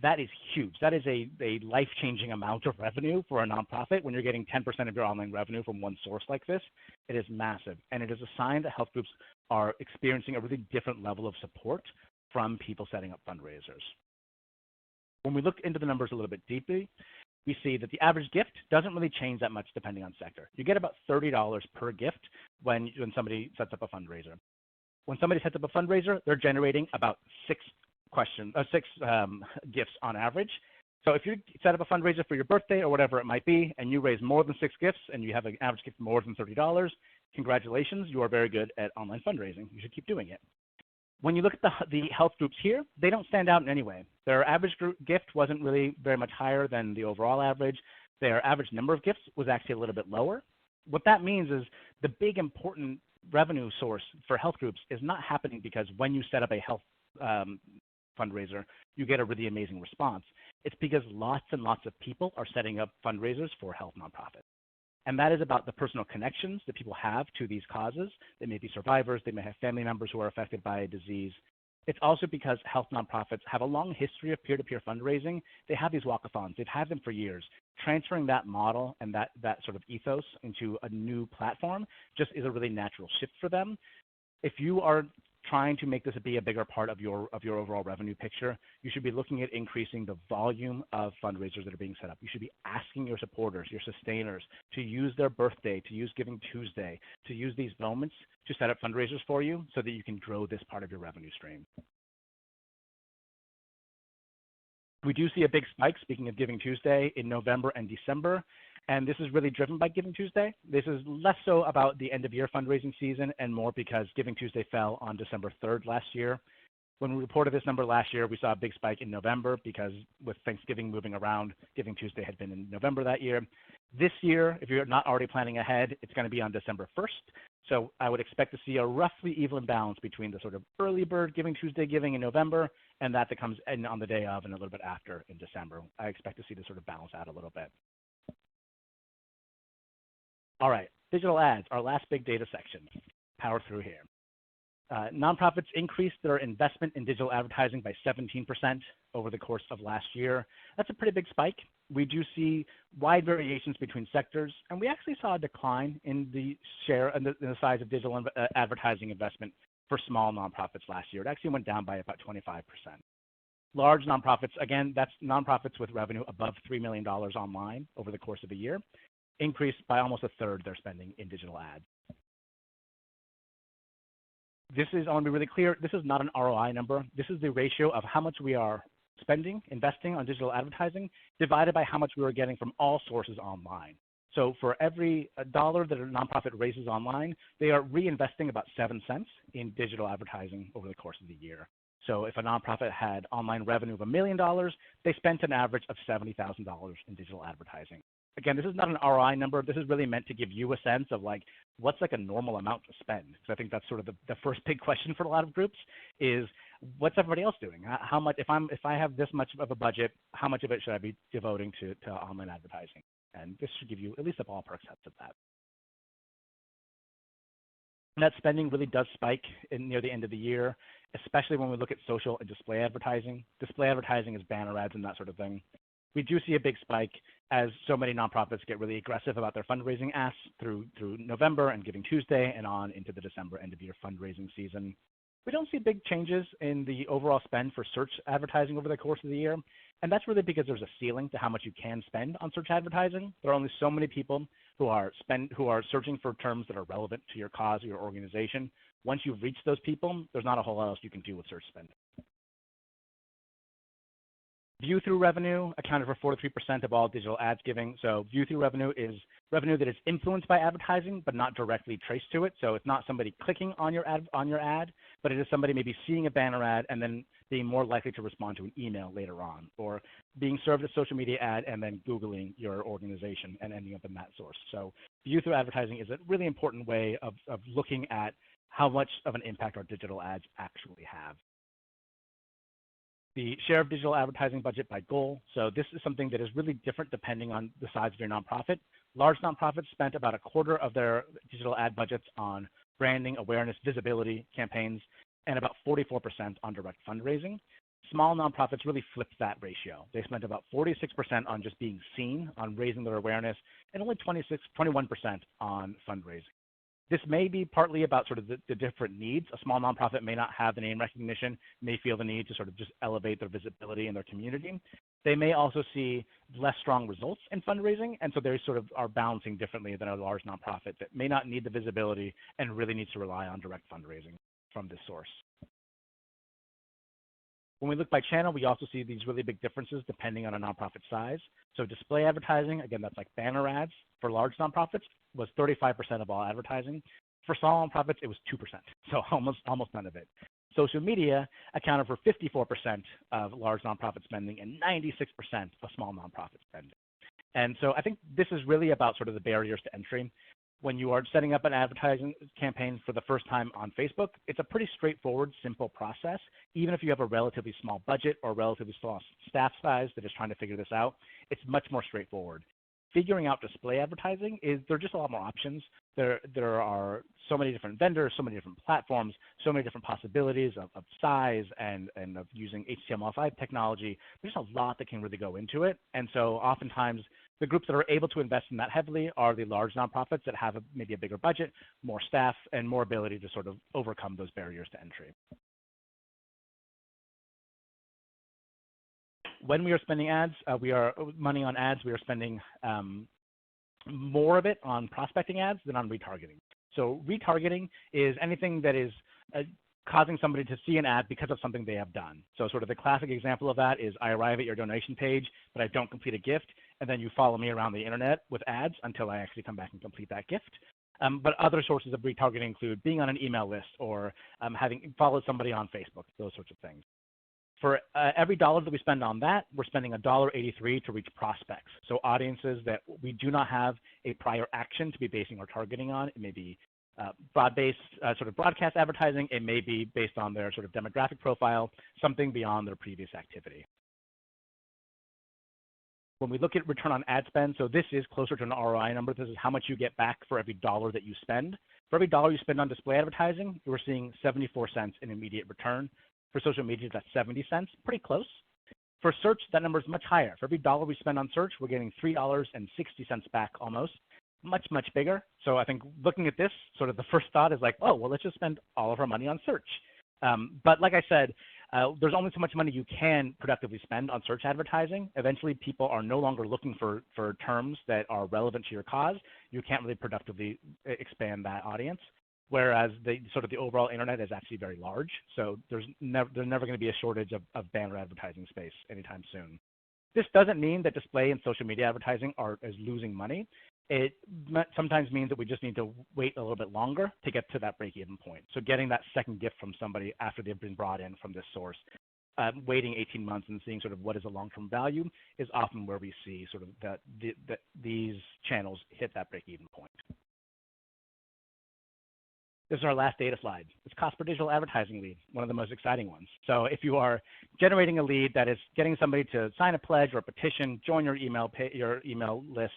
That is huge. That is a life-changing amount of revenue for a nonprofit when you're getting 10% of your online revenue from one source like this. It is massive, and it is a sign that health groups are experiencing a really different level of support from people setting up fundraisers. When we look into the numbers a little bit deeply, we see that the average gift doesn't really change that much depending on sector. You get about $30 per gift when somebody sets up a fundraiser. When somebody sets up a fundraiser, they're generating about six gifts on average. So if you set up a fundraiser for your birthday or whatever it might be, and you raise more than 6 gifts and you have an average gift more than $30, congratulations, you are very good at online fundraising. You should keep doing it. When you look at the health groups here, they don't stand out in any way. Their average gift wasn't really very much higher than the overall average. Their average number of gifts was actually a little bit lower. What that means is the big important revenue source for health groups is not happening because when you set up a health fundraiser, you get a really amazing response. It's because lots and lots of people are setting up fundraisers for health nonprofits. And that is about the personal connections that people have to these causes. They may be survivors, they may have family members who are affected by a disease. It's also because health nonprofits have a long history of peer-to-peer fundraising. They have these walkathons, they've had them for years. Transferring that model and that sort of ethos into a new platform just is a really natural shift for them. If you are trying to make this be a bigger part of your overall revenue picture, you should be looking at increasing the volume of fundraisers that are being set up. You should be asking your supporters, your sustainers, to use their birthday, to use Giving Tuesday, to use these moments to set up fundraisers for you so that you can grow this part of your revenue stream. We do see a big spike, speaking of Giving Tuesday, in November and December. And this is really driven by Giving Tuesday. This is less so about the end of year fundraising season and more because Giving Tuesday fell on December 3rd last year. When we reported this number last year, we saw a big spike in November because with Thanksgiving moving around, Giving Tuesday had been in November that year. This year, if you're not already planning ahead, it's going to be on December 1st. So I would expect to see a roughly even balance between the sort of early bird Giving Tuesday giving in November and that comes in on the day of and a little bit after in December. I expect to see this sort of balance out a little bit. All right, digital ads, our last big data section. Power through here. Nonprofits increased their investment in digital advertising by 17% over the course of last year. That's a pretty big spike. We do see wide variations between sectors, and we actually saw a decline in the share and the size of digital advertising investment for small nonprofits last year. It actually went down by about 25%. Large nonprofits, again, that's nonprofits with revenue above $3 million online over the course of a year, increased by almost a third their spending in digital ads. This is, I want to be really clear, this is not an ROI number. This is the ratio of how much we are investing on digital advertising, divided by how much we are getting from all sources online. So for every dollar that a nonprofit raises online, they are reinvesting about 7 cents in digital advertising over the course of the year. So if a nonprofit had online revenue of $1 million, they spent an average of $70,000 in digital advertising. Again, this is not an ROI number. This is really meant to give you a sense of like, what's like a normal amount to spend? So I think that's sort of the first big question for a lot of groups is, what's everybody else doing? How much, if I have this much of a budget, how much of it should I be devoting to online advertising? And this should give you at least a ballpark sense of that. That spending really does spike near the end of the year, especially when we look at social and display advertising. Display advertising is banner ads and that sort of thing. We do see a big spike as so many nonprofits get really aggressive about their fundraising asks through November and Giving Tuesday and on into the December end of year fundraising season. We don't see big changes in the overall spend for search advertising over the course of the year, and that's really because there's a ceiling to how much you can spend on search advertising. There are only so many people who are searching for terms that are relevant to your cause or your organization. Once you've reached those people, there's not a whole lot else you can do with search spend. View-through revenue accounted for 43% of all digital ads giving. So view-through revenue is revenue that is influenced by advertising, but not directly traced to it. So it's not somebody clicking on your ad, but it is somebody maybe seeing a banner ad and then being more likely to respond to an email later on, or being served a social media ad and then Googling your organization and ending up in that source. So view-through advertising is a really important way of looking at how much of an impact our digital ads actually have. The share of digital advertising budget by goal. So this is something that is really different depending on the size of your nonprofit. Large nonprofits spent about a quarter of their digital ad budgets on branding, awareness, visibility campaigns, and about 44% on direct fundraising. Small nonprofits really flipped that ratio. They spent about 46% on just being seen, on raising their awareness, and only 21% on fundraising. This may be partly about sort of the different needs. A small nonprofit may not have the name recognition, may feel the need to sort of just elevate their visibility in their community. They may also see less strong results in fundraising, and so they sort of are balancing differently than a large nonprofit that may not need the visibility and really needs to rely on direct fundraising from this source. When we look by channel, we also see these really big differences depending on a nonprofit size. So display advertising, again, that's like banner ads for large nonprofits, was 35% of all advertising. For small nonprofits, it was 2%, so almost none of it. Social media accounted for 54% of large nonprofit spending and 96% of small nonprofit spending. And so I think this is really about sort of the barriers to entry. When you are setting up an advertising campaign for the first time on Facebook, it's a pretty straightforward, simple process. Even if you have a relatively small budget or a relatively small staff size that is trying to figure this out, it's much more straightforward. Figuring out display advertising there are just a lot more options. There are so many different vendors, so many different platforms, so many different possibilities of size and of using HTML5 technology. There's a lot that can really go into it. And so oftentimes the groups that are able to invest in that heavily are the large nonprofits that have maybe a bigger budget, more staff, and more ability to sort of overcome those barriers to entry. When we are spending money on ads, we are spending more of it on prospecting ads than on retargeting. So retargeting is anything that is causing somebody to see an ad because of something they have done. So sort of the classic example of that is I arrive at your donation page, but I don't complete a gift, and then you follow me around the internet with ads until I actually come back and complete that gift. But other sources of retargeting include being on an email list or having followed somebody on Facebook, those sorts of things. For every dollar that we spend on that, we're spending $1.83 to reach prospects. So audiences that we do not have a prior action to be basing our targeting on. It may be broad-based sort of broadcast advertising. It may be based on their sort of demographic profile, something beyond their previous activity. When we look at return on ad spend, so this is closer to an ROI number. This is how much you get back for every dollar that you spend. For every dollar you spend on display advertising, we're seeing 74 cents in immediate return. For social media, that's 70 cents, pretty close. For search, that number is much higher. For every dollar we spend on search, we're getting $3.60 back almost, much, much bigger. So I think looking at this, sort of the first thought is like, oh, well, let's just spend all of our money on search. But like I said, there's only so much money you can productively spend on search advertising. Eventually, people are no longer looking for terms that are relevant to your cause. You can't really productively expand that audience. Whereas the overall internet is actually very large, so there's never going to be a shortage of banner advertising space anytime soon. This doesn't mean that display and social media advertising is losing money. It sometimes means that we just need to wait a little bit longer to get to that break-even point. So getting that second gift from somebody after they've been brought in from this source, waiting 18 months and seeing sort of what is a long-term value is often where we see sort of that these channels hit that break-even point. This is our last data slide. It's cost per digital advertising lead, one of the most exciting ones. So if you are generating a lead that is getting somebody to sign a pledge or a petition, join your email list,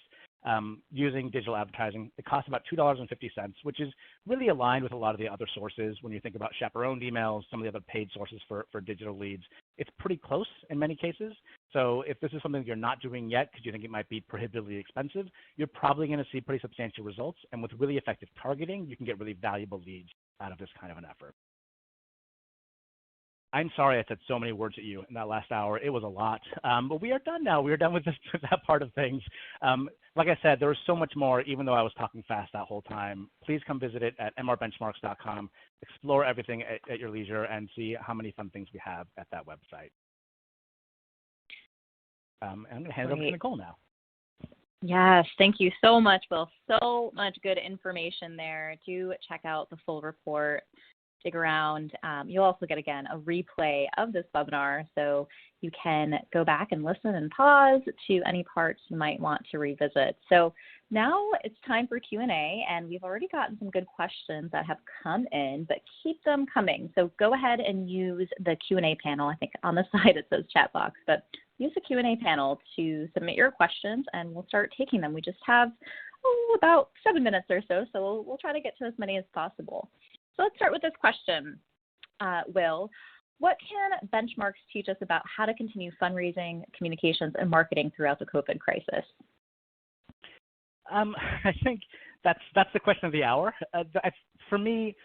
using digital advertising. It costs about $2.50, which is really aligned with a lot of the other sources when you think about chaperoned emails, some of the other paid sources for digital leads. It's pretty close in many cases. So if this is something that you're not doing yet because you think it might be prohibitively expensive, you're probably going to see pretty substantial results. And with really effective targeting, you can get really valuable leads out of this kind of an effort. I'm sorry I said so many words at you in that last hour. It was a lot. But we are done now. We are done with that part of things. Like I said, there was so much more, even though I was talking fast that whole time. Please come visit it at mrbenchmarks.com. Explore everything at your leisure and see how many fun things we have at that website. And I'm going to hand it over to Nicole now. Yes, thank you so much, Will. So much good information there. Do check out the full report. Stick around. You'll also get, again, a replay of this webinar, so you can go back and listen and pause to any parts you might want to revisit. So now it's time for Q&A, and we've already gotten some good questions that have come in, but keep them coming. So go ahead and use the Q&A panel. I think on the side it says chat box, but use the Q&A panel to submit your questions, and we'll start taking them. We just have about 7 minutes or so, so we'll try to get to as many as possible. So let's start with this question, Will. What can benchmarks teach us about how to continue fundraising, communications, and marketing throughout the COVID crisis? I think that's the question of the hour. For me,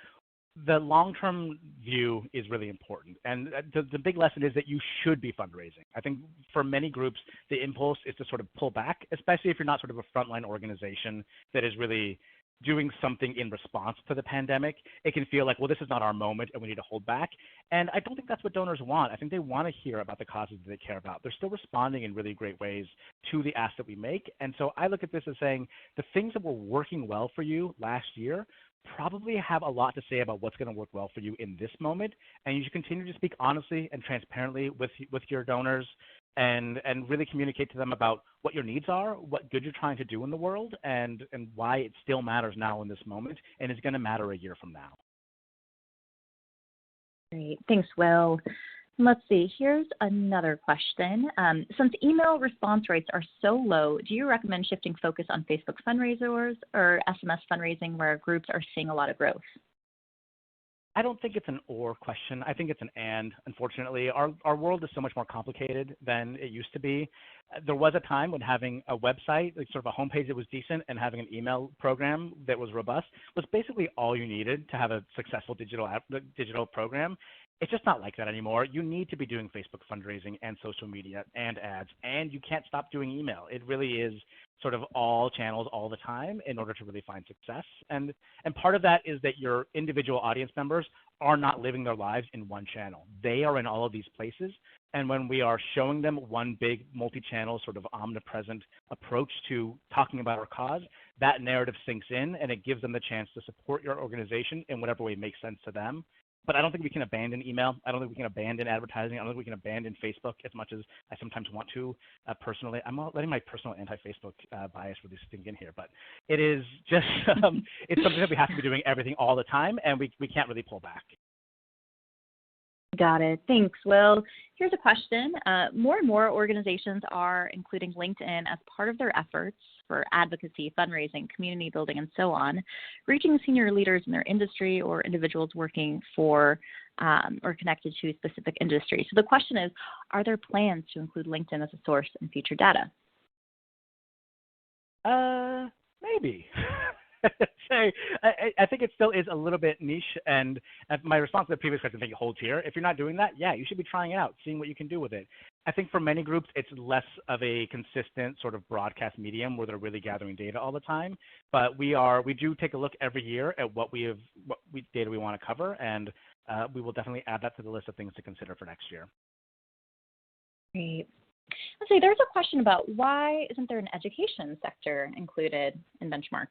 the long-term view is really important. And the big lesson is that you should be fundraising. I think for many groups, the impulse is to sort of pull back, especially if you're not sort of a frontline organization that is really doing something in response to the pandemic. It can feel like, well, this is not our moment and we need to hold back. And I don't think that's what donors want. I think they want to hear about the causes that they care about. They're still responding in really great ways to the ask that we make. And so I look at this as saying the things that were working well for you last year probably have a lot to say about what's going to work well for you in this moment. And you should continue to speak honestly and transparently with your donors and really communicate to them about what your needs are, what good you're trying to do in the world, and why it still matters now in this moment and is going to matter a year from now. Great. Thanks, Will. Let's see. Here's another question. Since email response rates are so low, do you recommend shifting focus on Facebook fundraisers or SMS fundraising where groups are seeing a lot of growth? I don't think it's an or question. I think it's an and, unfortunately. Our world is so much more complicated than it used to be. There was a time when having a website, like sort of a homepage that was decent, and having an email program that was robust was basically all you needed to have a successful digital program. It's just not like that anymore. You need to be doing Facebook fundraising and social media and ads, and you can't stop doing email. It really is sort of all channels all the time in order to really find success. And part of that is that your individual audience members are not living their lives in one channel. They are in all of these places. And when we are showing them one big multi-channel sort of omnipresent approach to talking about our cause, that narrative sinks in and it gives them the chance to support your organization in whatever way makes sense to them. But I don't think we can abandon email. I don't think we can abandon advertising. I don't think we can abandon Facebook as much as I sometimes want to personally. I'm not letting my personal anti-Facebook bias really sink in here, but it is just, it's something that we have to be doing everything all the time, and we can't really pull back. Got it. Thanks, Will. Here's a question. More and more organizations are including LinkedIn as part of their efforts for advocacy, fundraising, community building, and so on, reaching senior leaders in their industry or individuals working for or connected to a specific industry. So the question is, are there plans to include LinkedIn as a source in future data? Maybe. I think it still is a little bit niche, and my response to the previous question I think holds here. If you're not doing that, yeah, you should be trying it out, seeing what you can do with it. I think for many groups, it's less of a consistent sort of broadcast medium where they're really gathering data all the time. But we do take a look every year at what data we want to cover, and we will definitely add that to the list of things to consider for next year. Great. Let's see, there's a question about why isn't there an education sector included in benchmarks?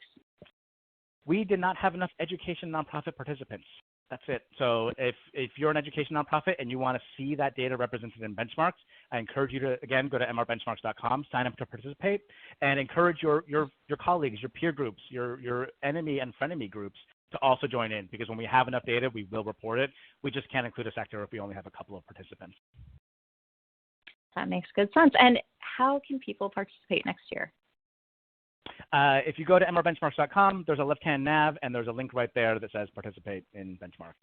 We did not have enough education nonprofit participants. That's it. So if you're an education nonprofit and you want to see that data represented in benchmarks, I encourage you to, again, go to mrbenchmarks.com, sign up to participate, and encourage your colleagues, your peer groups, your enemy and frenemy groups to also join in, because when we have enough data, we will report it. We just can't include a sector if we only have a couple of participants. That makes good sense. And how can people participate next year? If you go to mrbenchmarks.com, there's a left-hand nav, and there's a link right there that says participate in benchmarks.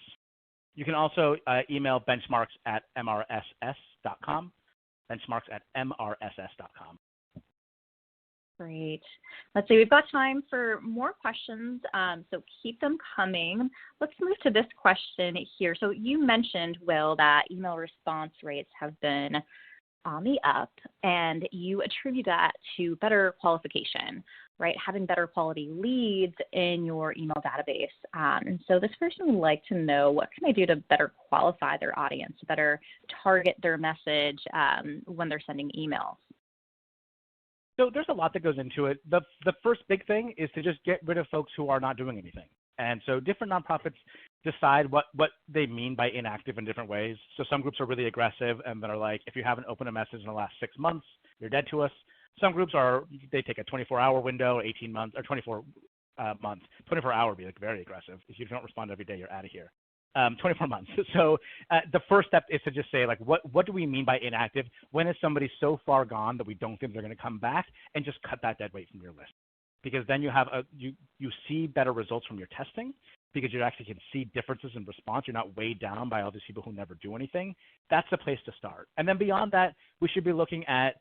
You can also email benchmarks@mrss.com, benchmarks@mrss.com. Great. Let's see, we've got time for more questions, so keep them coming. Let's move to this question here. So you mentioned, Will, that email response rates have been on the up, and you attribute that to better qualification, right? Having better quality leads in your email database. And so this person would like to know, what can I do to better qualify their audience, to better target their message when they're sending emails? So there's a lot that goes into it. The first big thing is to just get rid of folks who are not doing anything. And so different nonprofits decide what they mean by inactive in different ways. So some groups are really aggressive and they're like, if you haven't opened a message in the last 6 months, you're dead to us. Some groups they take a 24-hour window, 18 months, or 24 months. 24-hour would be like very aggressive. If you don't respond every day, you're out of here. 24 months. So the first step is to just say, like, what do we mean by inactive? When is somebody so far gone that we don't think they're going to come back, and just cut that dead weight from your list? Because then you have you see better results from your testing, because you actually can see differences in response. You're not weighed down by all these people who never do anything. That's the place to start. And then beyond that, we should be looking at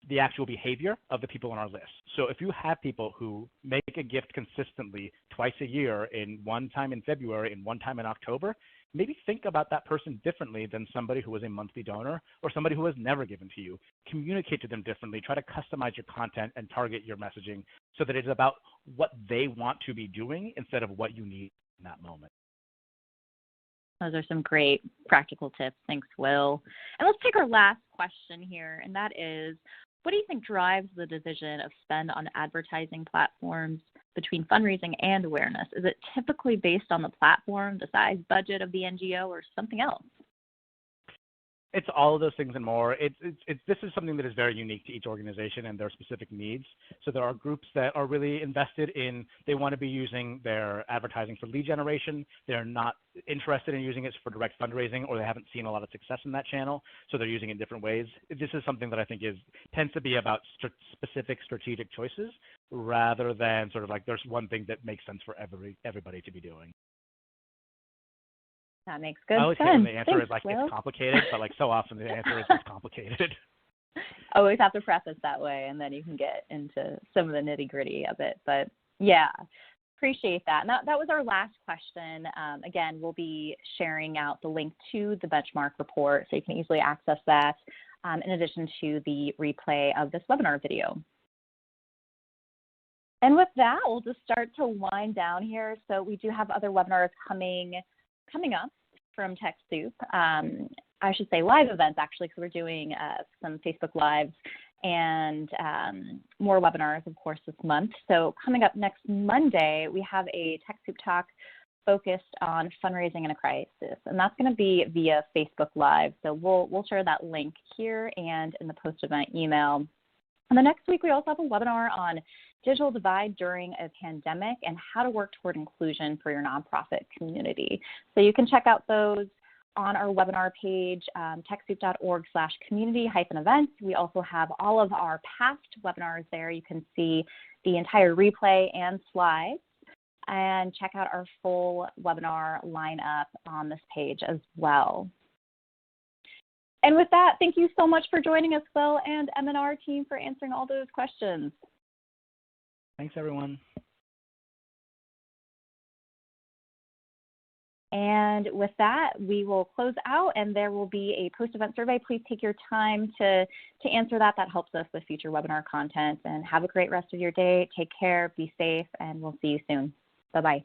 the actual behavior of the people on our list. So if you have people who make a gift consistently twice a year, in one time in February and one time in October, maybe think about that person differently than somebody who is a monthly donor or somebody who has never given to you. Communicate to them differently. Try to customize your content and target your messaging so that it's about what they want to be doing instead of what you need in that moment. Those are some great practical tips. Thanks, Will. And let's take our last question here, and that is, what do you think drives the decision of spend on advertising platforms between fundraising and awareness? Is it typically based on the platform, the size, budget of the NGO, or something else? It's all of those things and more. This is something that is very unique to each organization and their specific needs. So there are groups that are really invested in, they want to be using their advertising for lead generation. They're not interested in using it for direct fundraising, or they haven't seen a lot of success in that channel, so they're using it in different ways. This is something that I think tends to be about specific strategic choices rather than sort of like there's one thing that makes sense for everybody to be doing. That makes good sense. I always sense. hate when the answer Thanks, is like, Will. it's complicated, but like so often the answer is it's complicated. Always have to preface that way, and then you can get into some of the nitty-gritty of it. But yeah, appreciate that. Now, that was our last question. Again, we'll be sharing out the link to the benchmark report, so you can easily access that in addition to the replay of this webinar video. And with that, we'll just start to wind down here. So we do have other webinars coming up from TechSoup. I should say live events, actually, because we're doing some Facebook Lives and more webinars, of course, this month. So coming up next Monday, we have a TechSoup talk focused on fundraising in a crisis, and that's going to be via Facebook Live. So we'll share that link here and in the post-event email. And the next week, we also have a webinar on digital divide during a pandemic and how to work toward inclusion for your nonprofit community. So you can check out those on our webinar page, TechSoup.org/community-events. We also have all of our past webinars there. You can see the entire replay and slides, and check out our full webinar lineup on this page as well. And with that, thank you so much for joining us, Will, and M&R team, for answering all those questions. Thanks, everyone. And with that, we will close out, and there will be a post-event survey. Please take your time to answer that. That helps us with future webinar content. And have a great rest of your day. Take care, be safe, and we'll see you soon. Bye-bye.